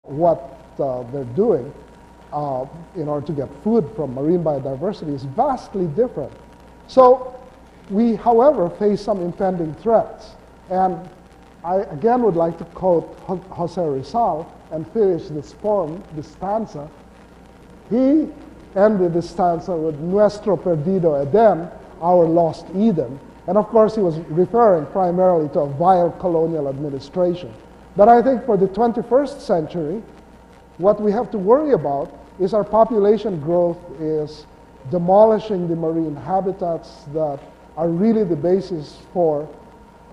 what they're doing in order to get food from marine biodiversity is vastly different. So we, however, face some impending threats. And I again would like to quote Jose Rizal and finish this poem, this stanza. He ended this stanza with Nuestro perdido Edén, our lost Eden. And of course, he was referring primarily to a vile colonial administration. But I think for the 21st century, what we have to worry about is our population growth is demolishing the marine habitats that are really the basis for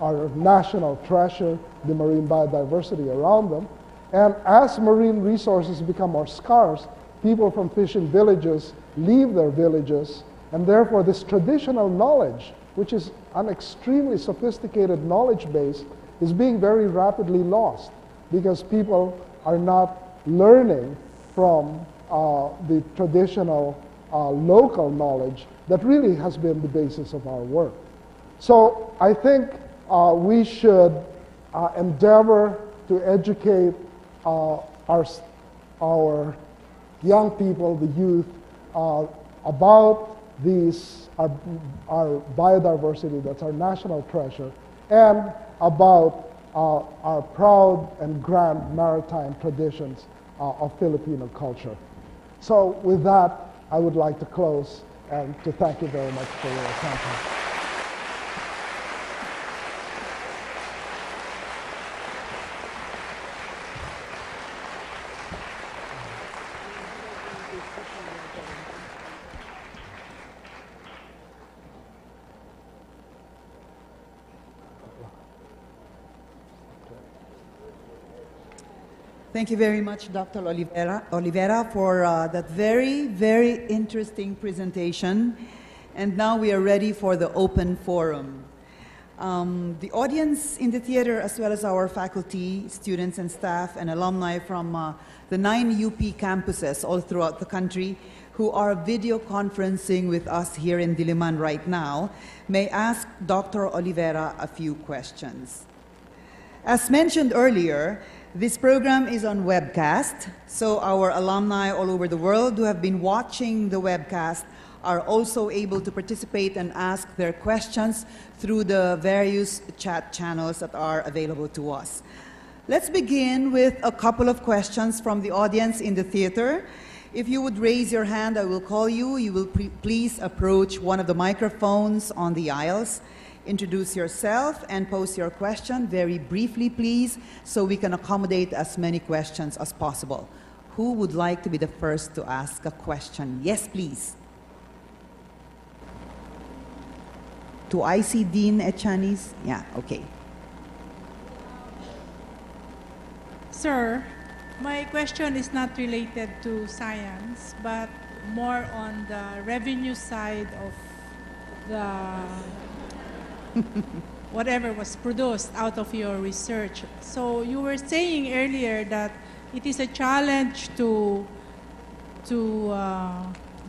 our national treasure, the marine biodiversity around them. And as marine resources become more scarce, people from fishing villages leave their villages, and therefore this traditional knowledge, which is an extremely sophisticated knowledge base, is being very rapidly lost because people are not learning from the traditional local knowledge that really has been the basis of our work. So I think we should endeavor to educate our young people, the youth, about these, our biodiversity, that's our national treasure, and about our proud and grand maritime traditions of Filipino culture. So with that, I would like to close and to thank you very much for your attention. Thank you very much, Dr. Olivera, for that very, very interesting presentation. And now we are ready for the open forum. The audience in the theater, as well as our faculty, students and staff and alumni from the 9 UP campuses all throughout the country who are video conferencing with us here in Diliman right now, may ask Dr. Olivera a few questions. As mentioned earlier, this program is on webcast, so our alumni all over the world who have been watching the webcast are also able to participate and ask their questions through the various chat channels that are available to us. Let's begin with a couple of questions from the audience in the theater. If you would raise your hand, I will call you. You will please approach one of the microphones on the aisles. Introduce yourself and pose your question very briefly, please, so we can accommodate as many questions as possible. Who would like to be the first to ask a question? Yes, please. Do I see Dean Echanis? Yeah, okay. Sir, my question is not related to science, but more on the revenue side of the whatever was produced out of your research. So you were saying earlier that it is a challenge to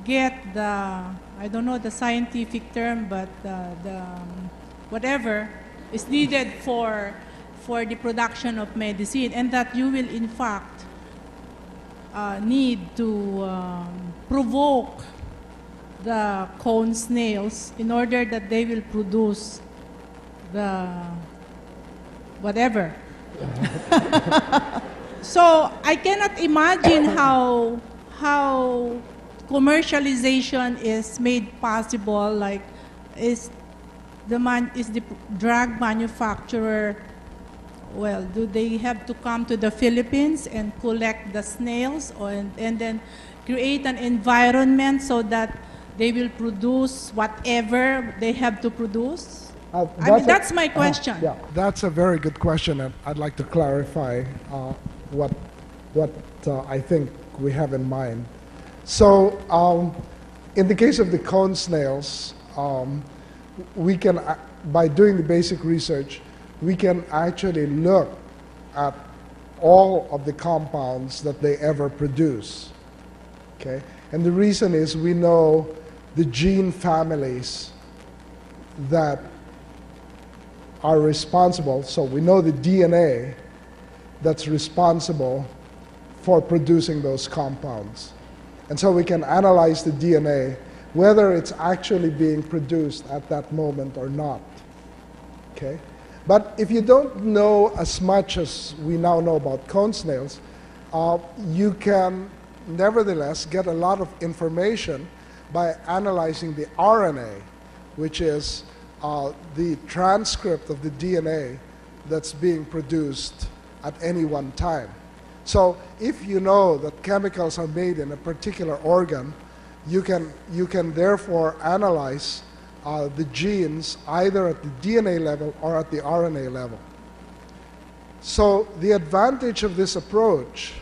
get the, I don't know the scientific term, but the whatever is needed for the production of medicine, and that you will in fact need to provoke the cone snails in order that they will produce the whatever. So I cannot imagine how commercialization is made possible. Like, is the drug manufacturer, well, do they have to come to the Philippines and collect the snails, and then create an environment so that they will produce whatever they have to produce? I mean, that's my question. Yeah, that's a very good question, and I'd like to clarify what I think we have in mind. So, in the case of the cone snails, we can, by doing the basic research, we can actually look at all of the compounds that they ever produce. Okay, and the reason is we know the gene families that are responsible, so we know the DNA that's responsible for producing those compounds. And so we can analyze the DNA, whether it's actually being produced at that moment or not. Okay? But if you don't know as much as we now know about cone snails, you can nevertheless get a lot of information by analyzing the RNA, which is the transcript of the DNA that's being produced at any one time. So if you know that chemicals are made in a particular organ, you can therefore analyze the genes either at the DNA level or at the RNA level. So the advantage of this approach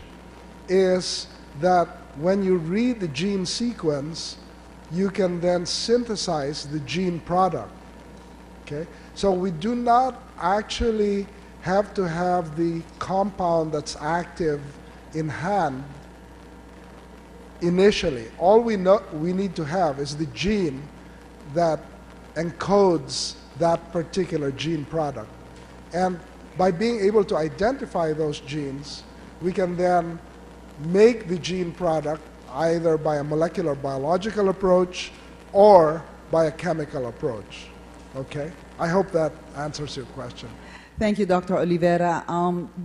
is that when you read the gene sequence, you can then synthesize the gene product. Okay? So we do not actually have to have the compound that's active in hand initially. All we need to have is the gene that encodes that particular gene product. And by being able to identify those genes, we can then make the gene product either by a molecular biological approach or by a chemical approach. Okay? I hope that answers your question. Thank you, Dr. Olivera.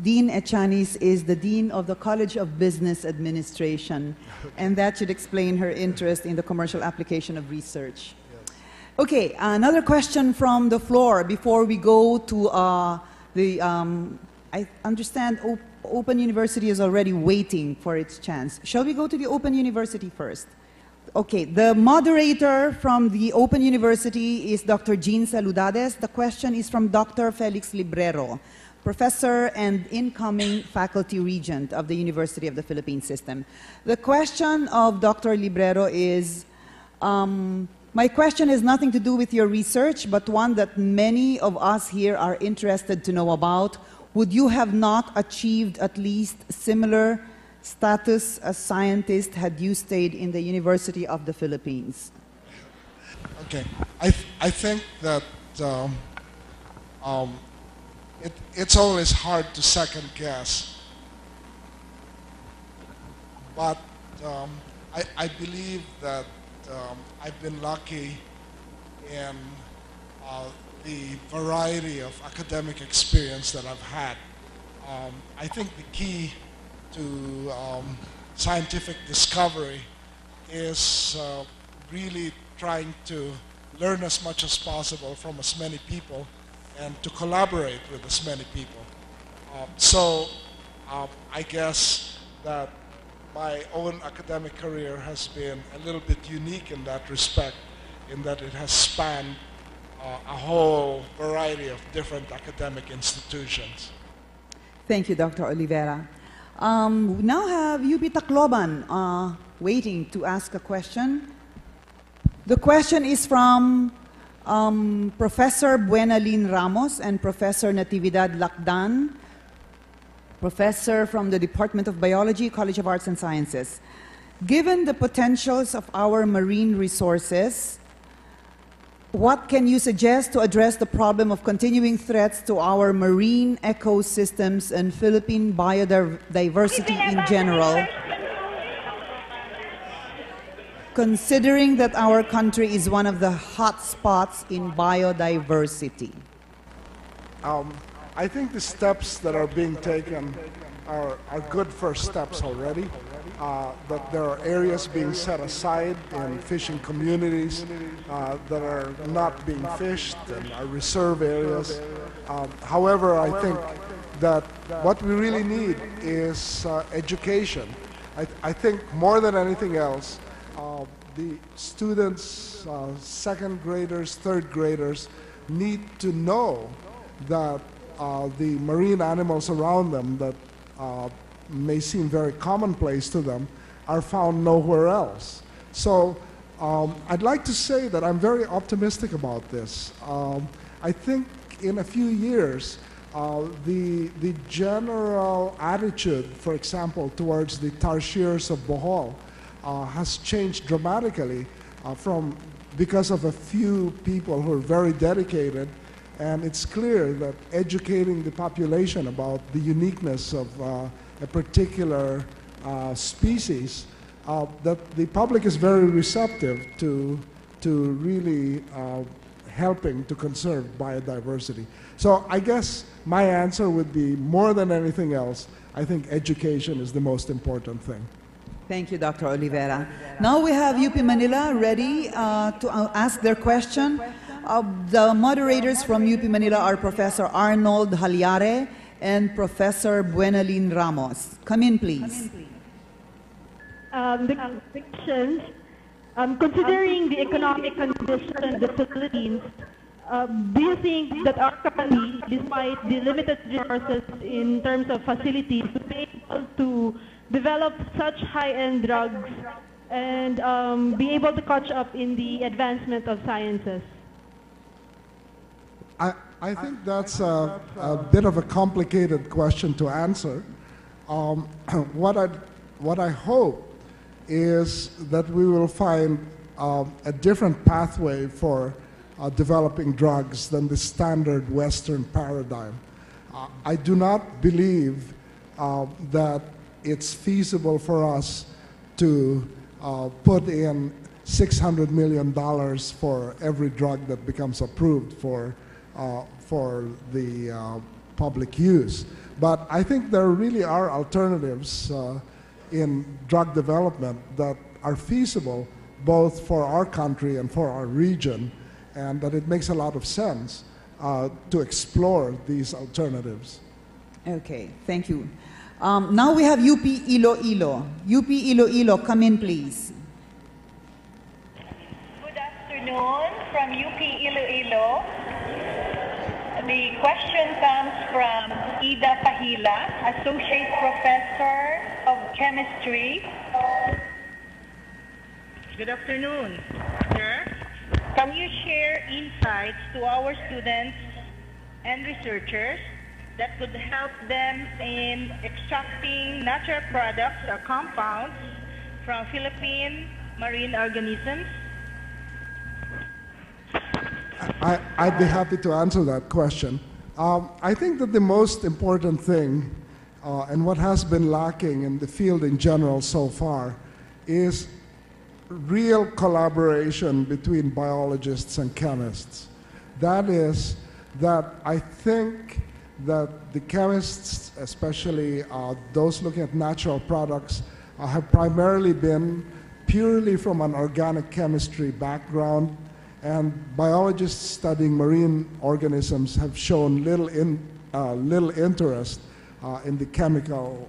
Dean Echanis is the Dean of the College of Business Administration, and that should explain her interest in the commercial application of research. Yes. Okay, another question from the floor before we go to I understand Open University is already waiting for its chance. Shall we go to the Open University first? Okay, the moderator from the Open University is Dr. Jean Saludades. The question is from Dr. Felix Librero, professor and incoming faculty regent of the University of the Philippine System. The question of Dr. Librero is, my question has nothing to do with your research, but one that many of us here are interested to know about. Would you have not achieved at least similar status as scientist had you stayed in the University of the Philippines? Okay, I think that it's always hard to second guess, but I believe that I've been lucky in the variety of academic experience that I've had. I think the key to scientific discovery is really trying to learn as much as possible from as many people and to collaborate with as many people. I guess that my own academic career has been a little bit unique in that respect, in that it has spanned a whole variety of different academic institutions. Thank you, Dr. Olivera. We now have UP Tacloban waiting to ask a question. The question is from Professor Buenalin Ramos and Professor Natividad Lacdan, professor from the Department of Biology, College of Arts and Sciences. Given the potentials of our marine resources, what can you suggest to address the problem of continuing threats to our marine ecosystems and Philippine biodiversity in general, considering that our country is one of the hot spots in biodiversity? I think the steps that are being taken are good first steps already. That there are areas being set aside in fishing communities that are not being fished and are reserve areas. However, I think that what we really need is education. I think more than anything else, the students, second graders, third graders, need to know that the marine animals around them that may seem very commonplace to them are found nowhere else. So I'd like to say that I'm very optimistic about this. I think in a few years, the general attitude, for example, towards the tarsiers of Bohol has changed dramatically because of a few people who are very dedicated. And it's clear that educating the population about the uniqueness of a particular species, that the public is very receptive to really helping to conserve biodiversity. So I guess my answer would be, more than anything else, I think education is the most important thing. Thank you, Dr. Olivera. Now we have UP Manila ready to ask their question. The moderators from UP Manila are Professor Arnold Halyare and Professor Buenalin Ramos. Come in, please. The questions, considering the economic condition of the Philippines, do you think that our country, despite the limited resources in terms of facilities, to be able to develop such high-end drugs and be able to catch up in the advancement of sciences? I think that's a bit of a complicated question to answer. What I hope is that we will find a different pathway for developing drugs than the standard Western paradigm. I do not believe that it's feasible for us to put in $600 million for every drug that becomes approved for the public use. But I think there really are alternatives in drug development that are feasible both for our country and for our region, and that it makes a lot of sense to explore these alternatives. Okay, thank you. Now we have UP Iloilo. UP Iloilo, come in, please. Good afternoon from UP Iloilo. The question comes from Ida Pahila, Associate Professor of Chemistry. Good afternoon, sir. Can you share insights to our students and researchers that could help them in extracting natural products or compounds from Philippine marine organisms? I'd be happy to answer that question. I think that the most important thing, and what has been lacking in the field in general so far, is real collaboration between biologists and chemists. That is, that I think that the chemists, especially those looking at natural products, have primarily been purely from an organic chemistry background, and biologists studying marine organisms have shown little interest in the chemical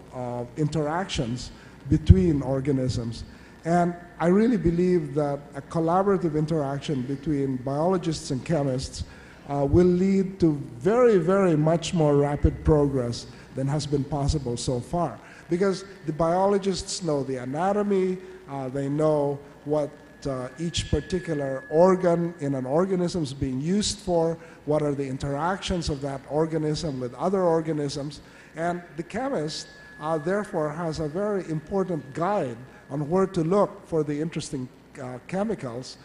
interactions between organisms. And I really believe that a collaborative interaction between biologists and chemists will lead to very, very much more rapid progress than has been possible so far. Because the biologists know the anatomy, they know what each particular organ in an organism is being used for, what are the interactions of that organism with other organisms, and the chemist therefore has a very important guide on where to look for the interesting chemicals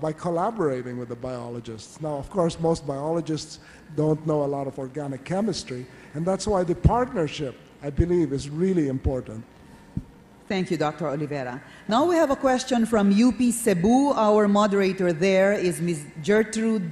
by collaborating with the biologists. Now, of course, most biologists don't know a lot of organic chemistry, and that's why the partnership, I believe, is really important. Thank you, Dr. Olivera. Now we have a question from UP Cebu. Our moderator there is Ms. Gertrude